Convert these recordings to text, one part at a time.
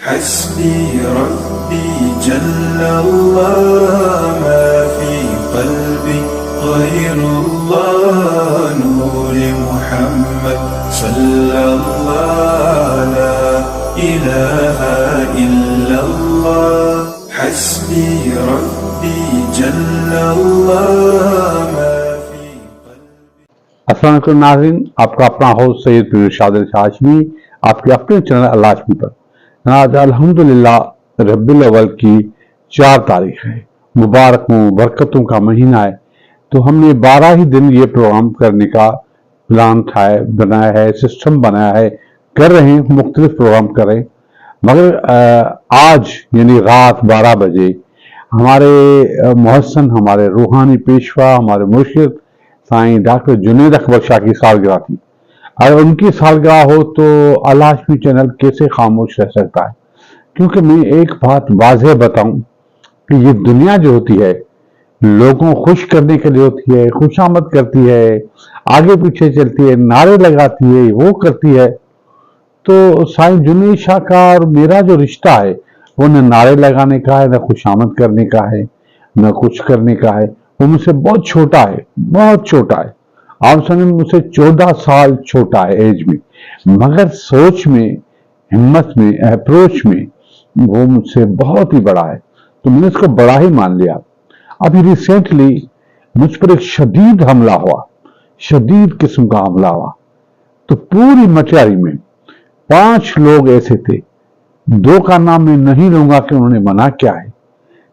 हस्बी रब्बी जल्लल्लाह मा फी क़ल्बी ग़ैरुल्लाह नूर मुहम्मद सल्लल्लाह ला इलाहा इल्लल्लाह हस्बी रब्बी जल्लल्लाह मा फी क़ल्बी। अस्सलाम वालेकुम नाज़रीन, आपका अपना होस्ट सैयद पीर इरशाद हाशमी आपके अपने चैनल अल हाशमी पर। आज अल्हम्दुलिल्लाह रब्बिल अव्वल की 4 तारीख है, मुबारक बरकतों का महीना है। तो हमने 12 ही दिन ये प्रोग्राम करने का प्लान बनाया है, सिस्टम बनाया है, कर रहे हैं, मुख्तलिफ प्रोग्राम कर रहे हैं। मगर आज यानी रात 12 बजे हमारे मोहसन, हमारे रूहानी पेशवा, हमारे मुर्शिद साईं डॉक्टर जुनैद अकबर शाह की सालगिरह थी। अगर उनकी सालगिरह हो तो अल हाशमी चैनल कैसे खामोश रह सकता है? क्योंकि मैं एक बात वाज़ेह बताऊं कि ये दुनिया जो होती है लोगों को खुश करने के लिए होती है, खुशामद करती है, आगे पीछे चलती है, नारे लगाती है, वो करती है। तो साईं जुनैद शाह का और मेरा जो रिश्ता है वो न नारे लगाने का है, न खुशामद करने का है, न कुछ करने का है। वो मुझसे बहुत छोटा है, बहुत छोटा है। आप समझे मुझसे 14 साल छोटा है एज में, मगर सोच में, हिम्मत में, अप्रोच में वो मुझसे बहुत ही बड़ा है। तो मैंने उसको बड़ा ही मान लिया। अभी रिसेंटली मुझ पर एक शदीद हमला हुआ, शदीद किस्म का हमला हुआ। तो पूरी मटियारी में 5 लोग ऐसे थे, 2 का नाम मैं नहीं लूंगा कि उन्होंने मना क्या है,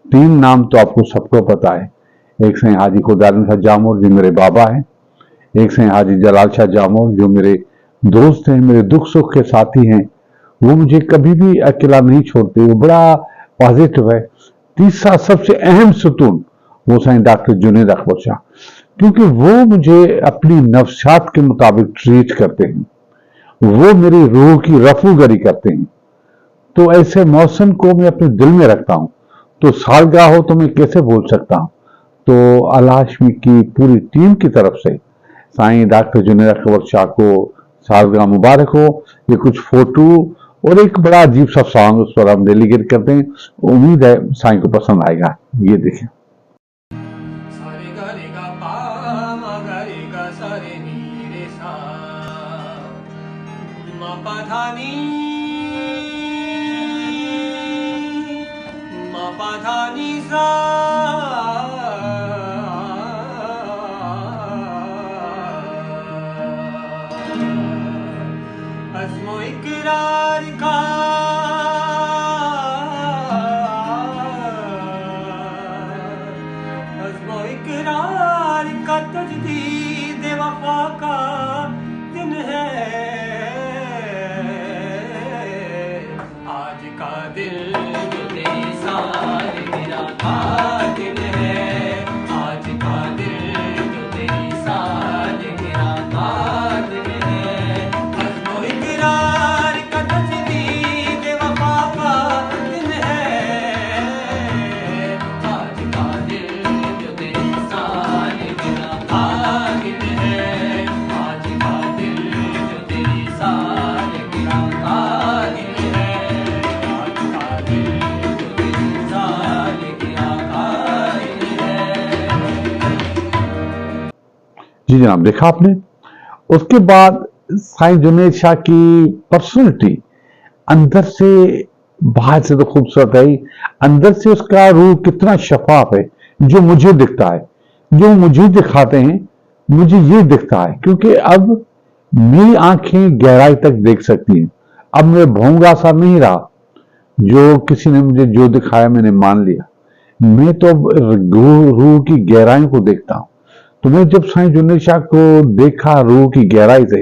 3 नाम तो आपको सबको पता है। एक साईं हाजी खुदारंद शाह जामोर जो मेरे बाबा हैं, एक साईं हाजी जलाल शाह जामोर जो मेरे दोस्त हैं, मेरे दुख सुख के साथी हैं। वो मुझे कभी भी अकेला नहीं छोड़ते, वो बड़ा पॉजिटिव है। तीसरा सबसे अहम सुतून वो साईं डॉक्टर जुनैद अकबर शाह, क्योंकि वो मुझे अपनी नफ्सात के मुताबिक ट्रीट करते हैं, वो मेरी रूह की रफूगरी करते हैं। तो ऐसे मौसम को मैं अपने दिल में रखता हूं। तो सालगिरह हो तो मैं कैसे भूल सकता हूं। तो अल हाशमी की पूरी टीम की तरफ से साईं डॉक्टर जुनैद अकबर शाह को सालगिरह मुबारक हो। ये कुछ फोटो और एक बड़ा अजीब सा सॉन्ग उस पर हम डेलीगेट करते हैं। उम्मीद है साईं को पसंद आएगा। ये देखें। अज़्मो इक़रार का अज़्मो इक़रार का तजदीद वफ़ा का दिन है। आज का दिल जो तेरी सालगिरह का दिन है। आज का दिल जो तेरी सालगिरह का दिन है। अज़्मो इक़रार का तजदीद वफ़ा का दिन है। आज का दिल जो तेरी सालगिरह का दिन है। आज का दिल जो तेरी सालगिरह का दिन है। आज का दिल जो तेरी सालगिरह का दिन है। जी जनाब, देखा आपने। उसके बाद साईं जुनैद शाह की पर्सनैलिटी अंदर से, बाहर से तो खूबसूरत है ही, अंदर से उसका रूह कितना शफाफ है। जो मुझे दिखता है, जो मुझे दिखाते हैं, मुझे ये दिखता है। क्योंकि अब मेरी आंखें गहराई तक देख सकती हैं। अब मैं भोंगा सा नहीं रहा, जो किसी ने मुझे जो दिखाया मैंने मान लिया। मैं तो अब रूह की गहराई को देखता हूं। तो मैं जब साईं जुनैद शाह को देखा रूह की गहराई से,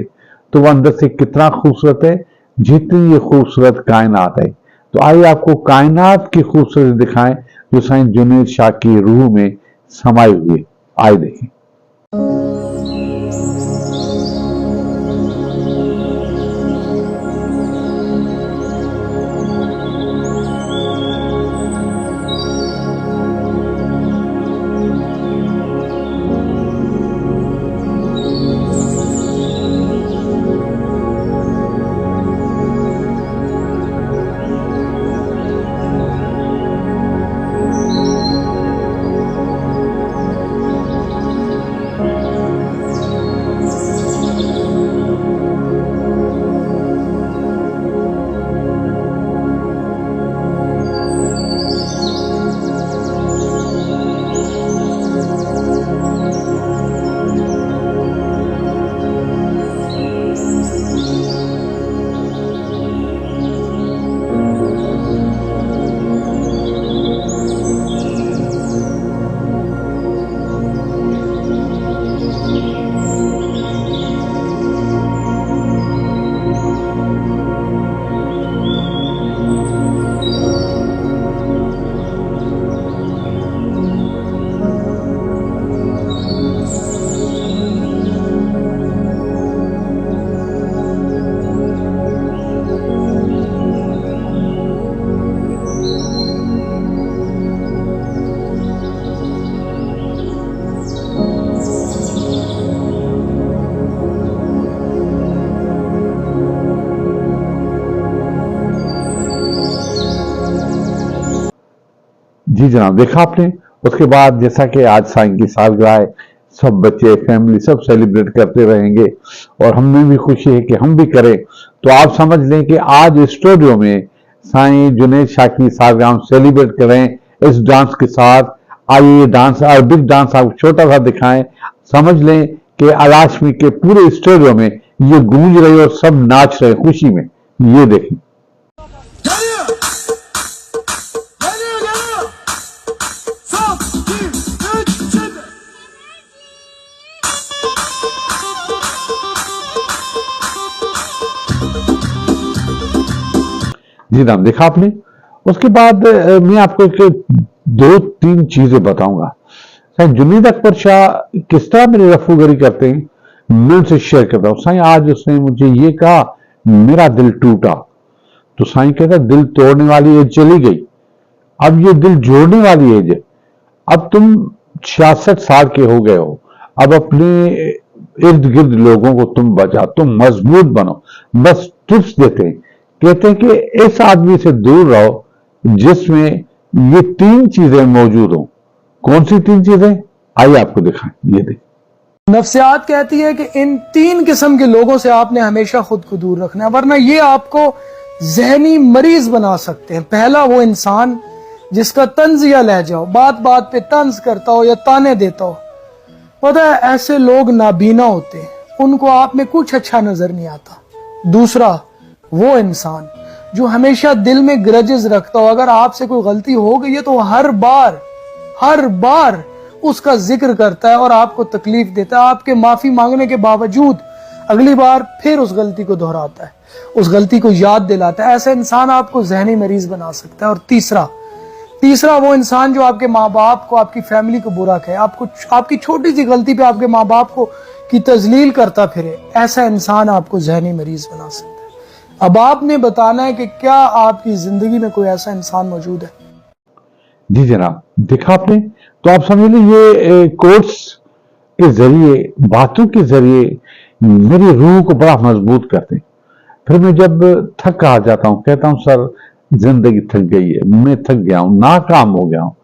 तो वह अंदर से कितना खूबसूरत है, जितनी ये खूबसूरत कायनात है। तो आइए आपको कायनात की खूबसूरती दिखाएं जो साईं जुनैद शाह की रूह में समाई हुई है। आइए देखें। जी जनाब, देखा आपने। उसके बाद जैसा कि आज साईं की सालगिरह है, सब बच्चे फैमिली सब सेलिब्रेट करते रहेंगे और हमें भी खुशी है कि हम भी करें। तो आप समझ लें कि आज स्टूडियो में साईं जुनैद शाह की सालगिरह हम सेलिब्रेट करें इस डांस के साथ। आइए ये डांस, अरबिक डांस आपको छोटा सा दिखाएं। समझ लें कि अलाशमी के पूरे स्टूडियो में ये गूंज रहे और सब नाच रहे खुशी में। ये देखें। जी नाम देखा आपने। उसके बाद मैं आपको एक दो तीन चीजें बताऊंगा। साईं जुनैद अकबर शाह किस तरह मेरी रफूगरी करते हैं, मैं उनसे शेयर करता हूं। साईं आज उसने मुझे ये कहा, मेरा दिल टूटा। तो साईं कहता दिल तोड़ने वाली एज चली गई, अब ये दिल जोड़ने वाली एज है। अब तुम 66 साल के हो गए हो, अब अपने इर्द गिर्द लोगों को तुम बचा, तुम मजबूत बनो। बस टिप्स देते हैं, कहते हैं कि इस आदमी से दूर रहो जिसमें ये तीन चीजें मौजूद हो। कौन सी तीन चीजें, आइए आपको दिखाएं। ये देखें। नफ्सियात कहती है कि इन तीन किस्म के लोगों से आपने हमेशा खुद को दूर रखना है, वरना ये आपको जहनी मरीज बना सकते हैं। पहला वो इंसान जिसका तंजिया लहजा हो, बात बात पे तंज करता हो या ताने देता हो। पता है ऐसे लोग नाबीना होते हैं, उनको आप में कुछ अच्छा नजर नहीं आता। दूसरा वो इंसान जो हमेशा दिल में ग्रजेस रखता हो, अगर आपसे कोई गलती हो गई है तो हर बार उसका जिक्र करता है और आपको तकलीफ देता है। आपके माफी मांगने के बावजूद अगली बार फिर उस गलती को दोहराता है, उस गलती को याद दिलाता है। ऐसा इंसान आपको जहनी मरीज बना सकता है। और तीसरा वो इंसान जो आपके माँ बाप को, आपकी फैमिली को बुरा कहे, आपको आपकी छोटी सी गलती पे आपके माँ बाप को की तजलील करता फिरे, ऐसा इंसान आपको जहनी मरीज बना सकता है। अब आपने बताना है कि क्या आपकी जिंदगी में कोई ऐसा इंसान मौजूद है। जी जनाब, देखा आपने। तो आप समझ लीजिए ये कोर्स के जरिए, बातों के जरिए मेरी रूह को बड़ा मजबूत करते हैं। फिर मैं जब थक आ जाता हूँ, कहता हूँ सर जिंदगी थक गई है, मैं थक गया हूँ, नाकाम हो गया हूँ,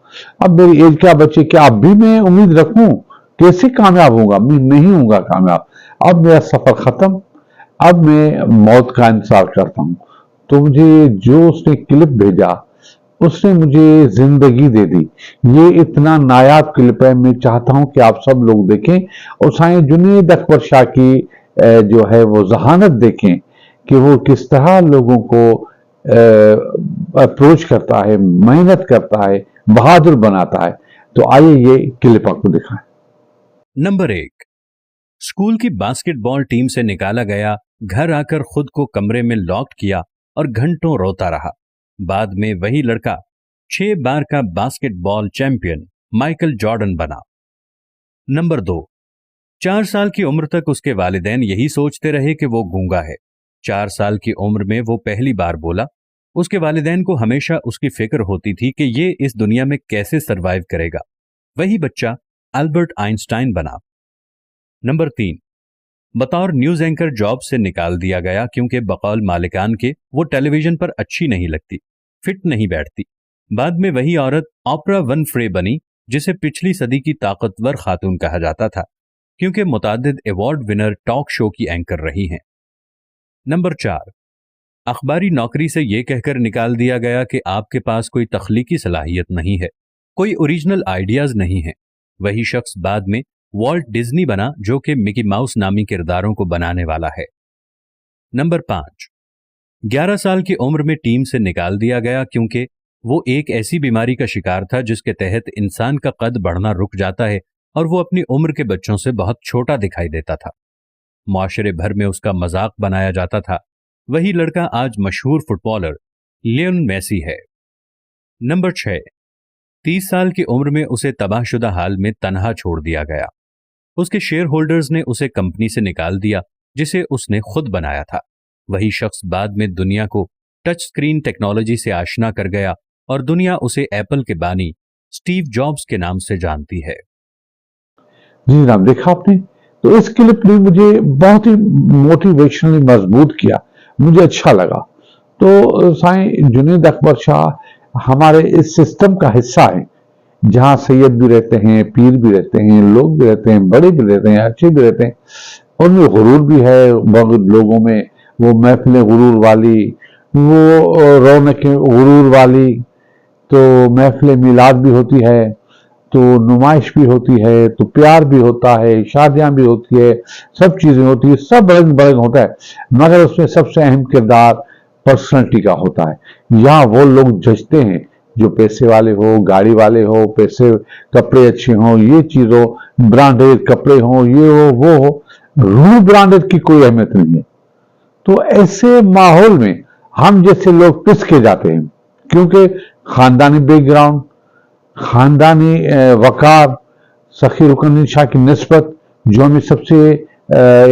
अब मेरी एज क्या बची, क्या अब भी मैं उम्मीद रखूं, कैसे कामयाब होगा, मैं नहीं होऊंगा कामयाब, अब मेरा सफर खत्म, अब मैं मौत का इंतजार करता हूं। तो मुझे जो उसने क्लिप भेजा, उसने मुझे जिंदगी दे दी। ये इतना नायाब क्लिप है, मैं चाहता हूं कि आप सब लोग देखें और साईं जुनैद अकबर शाह की जो है वो जहानत देखें कि वो किस तरह लोगों को अप्रोच करता है, मेहनत करता है, बहादुर बनाता है। तो आइए ये क्लिप आपको दिखाएं। नंबर 1, स्कूल की बास्केटबॉल टीम से निकाला गया, घर आकर खुद को कमरे में लॉक किया और घंटों रोता रहा। बाद में वही लड़का 6 बार का बास्केटबॉल चैंपियन माइकल जॉर्डन बना। नंबर 2, 4 साल की उम्र तक उसके वालिदैन यही सोचते रहे कि वो गूंगा है। 4 साल की उम्र में वो पहली बार बोला। उसके वालिदैन को हमेशा उसकी फिक्र होती थी कि ये इस दुनिया में कैसे सरवाइव करेगा। वही बच्चा अल्बर्ट आइंस्टाइन बना। नंबर 3, बतौर न्यूज एंकर जॉब से निकाल दिया गया क्योंकि बकौल मालिकान के वो टेलीविजन पर अच्छी नहीं लगती, फिट नहीं बैठती। बाद में वही औरत ऑपरा विनफ्रे बनी, जिसे पिछली सदी की ताकतवर खातून कहा जाता था क्योंकि मुतादिद अवार्ड विनर टॉक शो की एंकर रही हैं। नंबर 4, अखबारी नौकरी से यह कहकर निकाल दिया गया कि आपके पास कोई तख्लीकी सलाहियत नहीं है, कोई ओरिजिनल आइडियाज नहीं है। वही शख्स बाद में वॉल्ट डिज्नी बना, जो कि मिकी माउस नामी किरदारों को बनाने वाला है। नंबर 5, 11 साल की उम्र में टीम से निकाल दिया गया क्योंकि वो एक ऐसी बीमारी का शिकार था जिसके तहत इंसान का कद बढ़ना रुक जाता है और वो अपनी उम्र के बच्चों से बहुत छोटा दिखाई देता था। मुआशरे भर में उसका मजाक बनाया जाता था। वही लड़का आज मशहूर फुटबॉलर लियोनेल मेसी है। नंबर 6, 30 साल की उम्र में उसे तबाहशुदा हाल में तन्हा छोड़ दिया गया। उसके शेयर होल्डर्स ने उसे कंपनी से निकाल दिया जिसे उसने खुद बनाया था। वही शख्स बाद में दुनिया को टच स्क्रीन टेक्नोलॉजी से आशना कर गया और दुनिया उसे एप्पल के बानी स्टीव जॉब्स के नाम से जानती है। जी जनाब, देखा आपने। तो इस क्लिप ने मुझे बहुत ही मोटिवेशनली मजबूत किया, मुझे अच्छा लगा। तो साईं जुनैद अकबर शाह हमारे इस सिस्टम का हिस्सा है, जहाँ सैयद भी रहते हैं, पीर भी रहते हैं, लोग भी रहते हैं, बड़े भी रहते हैं, अच्छे भी रहते हैं, उनमें गुरूर भी है। बहुत लोगों में वो महफिलें गुरूर वाली, वो रौनकें गुरूर वाली, तो महफिल मिलाद भी होती है, तो नुमाइश भी होती है, तो प्यार भी होता है, शादियां भी होती है, सब चीजें होती है, सब रंग बरंग होता है, मगर उसमें सबसे अहम किरदार पर्सनैलिटी का होता है। यहाँ वो लोग जचते हैं जो पैसे वाले हो, गाड़ी वाले हो, पैसे कपड़े अच्छे हों, ये चीज हो, ब्रांडेड कपड़े हों, ये हो वो हो, रूह ब्रांडेड की कोई अहमियत नहीं है। तो ऐसे माहौल में हम जैसे लोग पिस के जाते हैं, क्योंकि खानदानी बैकग्राउंड, खानदानी वकार, सखी रुकन शाह की निस्बत जो हमें सबसे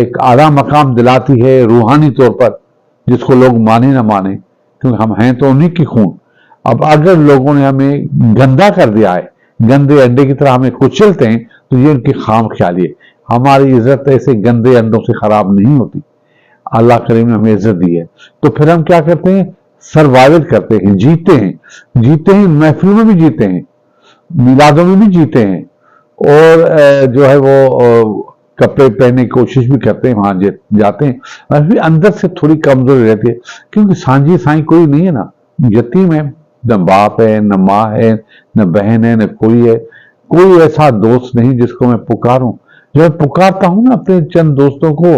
एक आला मकाम दिलाती है रूहानी तौर पर, जिसको लोग माने ना माने, क्योंकि हम हैं तो उन्हीं की खून। अब अगर लोगों ने हमें गंदा कर दिया है, गंदे अंडे की तरह हमें कुचलते हैं, तो ये उनकी खाम ख्याली है। हमारी इज्जत ऐसे गंदे अंडों से खराब नहीं होती। अल्लाह करीम ने हमें इज्जत दी है, तो फिर हम क्या करते हैं? सर्वाइवल करते हैं, जीते हैं। जीते हैं, महफिलों में भी जीते हैं, मिलादों में भी जीते हैं, और जो है वो कपड़े पहनने की कोशिश भी करते हैं, वहां जाते हैं, और फिर अंदर से थोड़ी कमजोरी रहती है, क्योंकि सांझी साई कोई नहीं है ना, यतीम है, न बाप है, न माँ है, न बहन है, न कोई है, कोई ऐसा दोस्त नहीं जिसको मैं पुकारूं। जब मैं पुकारता हूं ना अपने चंद दोस्तों को,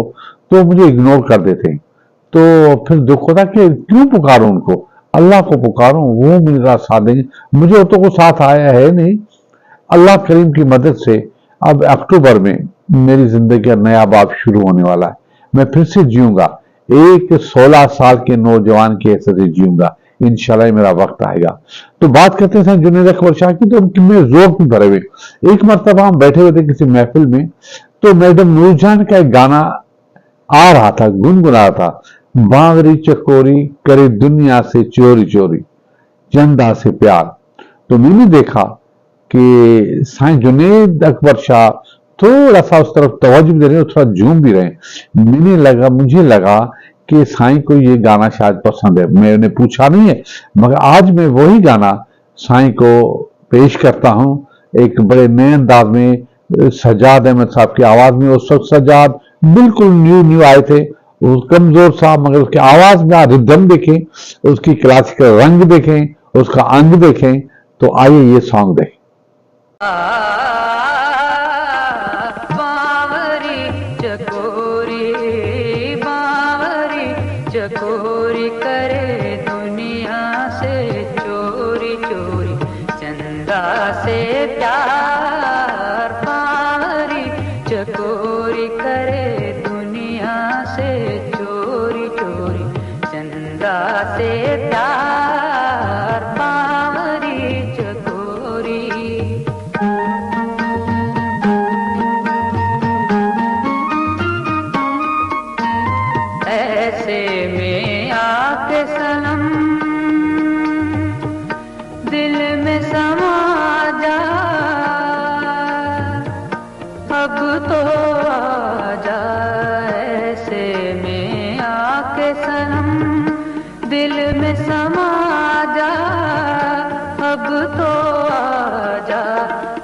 तो मुझे इग्नोर कर देते हैं, तो फिर दुख होता कि क्यों पुकारूं उनको, अल्लाह को पुकारूं, वो मेरा साथ देंगे। मुझे तो को साथ आया है नहीं। अल्लाह करीम की मदद से अब अक्टूबर में मेरी जिंदगी का नया बाब शुरू होने वाला है। मैं फिर से जीऊंगा, एक 16 साल के नौजवान के ऐसे से जीऊंगा, इंशाल्लाह मेरा वक्त आएगा। तो बात करते हैं जुनैद अकबर शाह की, तो उनके जोर भी भरे हुए। एक मरतबा हम बैठे हुए थे किसी महफिल में, तो मैडम नूरजहान का एक गाना आ रहा था, गुनगुना रहा था, बावरी चकोरी करे दुनिया से चोरी चोरी, चंदा से प्यार। तो मैंने देखा कि साईं जुनैद अकबर शाह थोड़ा सा उस तरफ तवज्जो भी दे रहे हैं, थोड़ा झूम भी रहे हैं। मुझे लगा कि साईं को ये गाना शायद पसंद है। मैंने पूछा नहीं है, मगर आज मैं वही गाना साईं को पेश करता हूं, एक बड़े नए अंदाज में, सजाद अहमद साहब की आवाज में। उस वक्त सजाद बिल्कुल न्यू आए थे, कमजोर सा, मगर उसकी आवाज में रिदम देखें, उसकी क्लासिकल रंग देखें, उसका अंग देखें, तो आइए ये सॉन्ग देखें। बावरी चकोरी करे दुनिया से चोरी चोरी, चंदा से प्यार। बावरी चकोरी करे दुनिया से चोरी चोरी, चंदा से प्यार। बावरी चकोरी। ऐसे में आके सनम दिल में समा जा, अब तो आ जा। ऐसे में आके सनम दिल में समा जा, अब तो आ जा।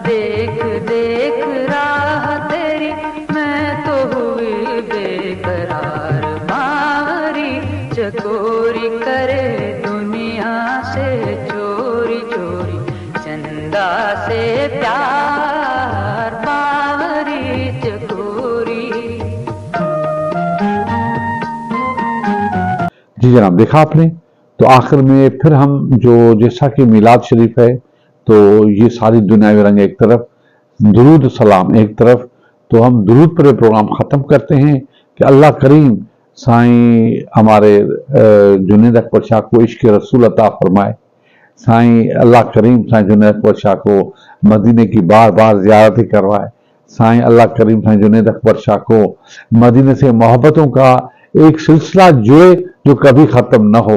देख देख राह तेरी मैं तो हुई बेकरार। बावरी चकोरी करे दुनिया से चोरी चोरी, चंदा से प्यार। बावरी चकोरी। जी जनाब, देखा आपने। तो आखिर में फिर हम जो, जैसा कि मिलाद शरीफ है, तो ये सारी दुनियावी रंग एक तरफ, दुरूद सलाम एक तरफ, तो हम दुरूद पर प्रोग्राम ख़त्म करते हैं कि अल्लाह करीम साईं हमारे जुनैद अकबर शाह को इश्क रसूल अता फरमाए। साईं अल्लाह करीम साईं जुनैद अकबर शाह को मदीने की बार बार ज़ियारत करवाए। साईं अल्लाह करीम साईं जुनैद अकबर शाह को मदीने से मोहब्बतों का एक सिलसिला जोड़े जो कभी ख़त्म न हो,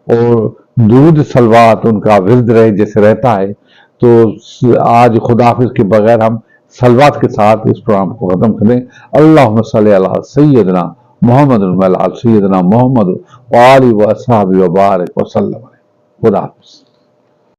और दुरूद सलवात उनका विरद रहे जैसे रहता है। तो आज खुदाफिज के बगैर हम सलवात के साथ इस प्रोग्राम को ख़त्म करें। अल्लाहुम्मा सल्ली अला सय्यदना मोहम्मद व अला सय्यदना मोहम्मद व आलिहि व अस्हाबिहि व बारिक व सल्लम। खुदा हाफ़िज़।